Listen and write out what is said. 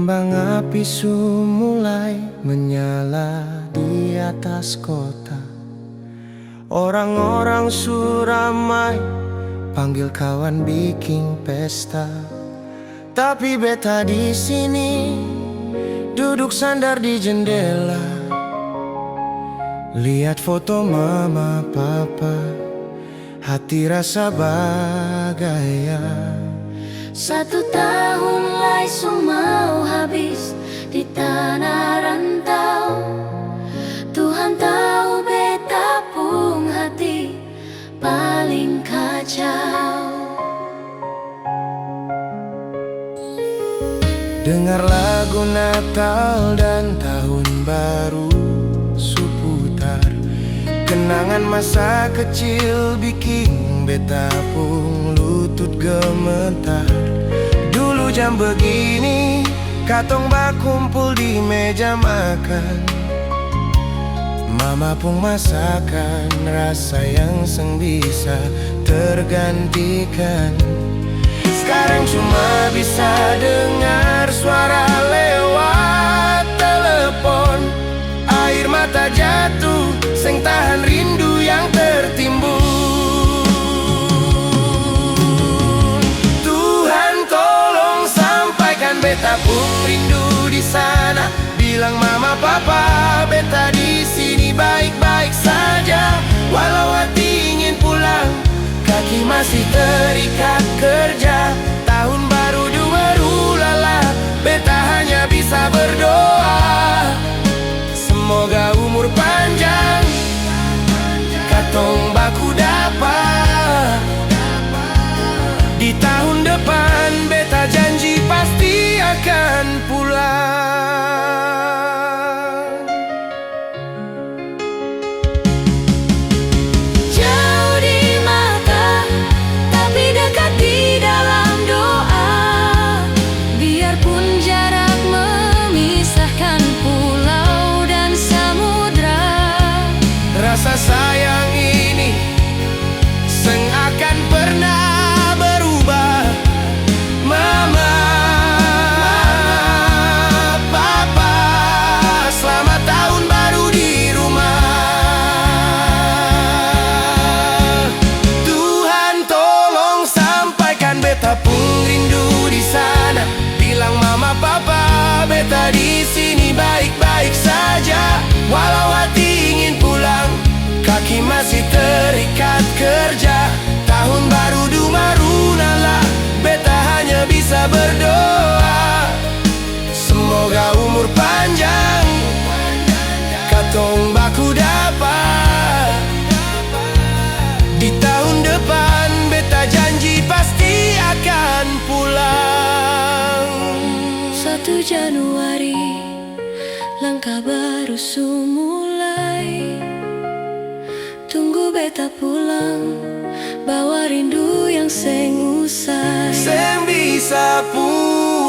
Kembang api mulai menyala di atas kota. Orang-orang ramai panggil kawan bikin pesta. Tapi beta di sini duduk sandar di jendela, lihat foto mama papa, hati rasa bahagia. 1 tahun langsung mau habis di tanah rantau. Tuhan tahu beta pun hati paling kacau. Dengar lagu Natal dan Tahun Baru seputar. Kenangan masa kecil bikin beta pun lutut gemetar. Dulu jam begini katong bakumpul di meja makan. Mama pun masakan rasa yang seng bisa tergantikan. Sekarang cuma bisa dengar suara lewat telepon. Air mata jatuh, seng tahan rindu yang tertimbun. Tuhan tolong sampaikan beta pun rindu di sana. Bilang mama papa beta di sini baik-baik saja. Walau hati ingin pulang, kaki masih terikat kerja. Tahun baru lala, beta hanya bisa berdoa semoga umur panjang, katong baku dapat. Di tahun depan beta janji pasti akan pulang. Jauh di mata, tapi dekat di dalam doa. Biarpun jarak memisahkan pulau dan samudra, rasa sayang ini seng akan pernah berubah. Mama, papa, selamat tahun baru di rumah. Tuhan tolong sampaikan beta pun rindu di sana. Bilang mama papa beta di sini baik-baik saja. Walau hati ingin pulang, kaki masih terikat kerja. Tahun baru nala, beta hanya bisa berdoa semoga umur panjang, katong baku dapat. Di tahun depan beta janji pasti akan pulang. 1 Januari, langkah baru mulai. Tunggu beta pulang, bawa rindu yang seng usai. Seng bisa pulang.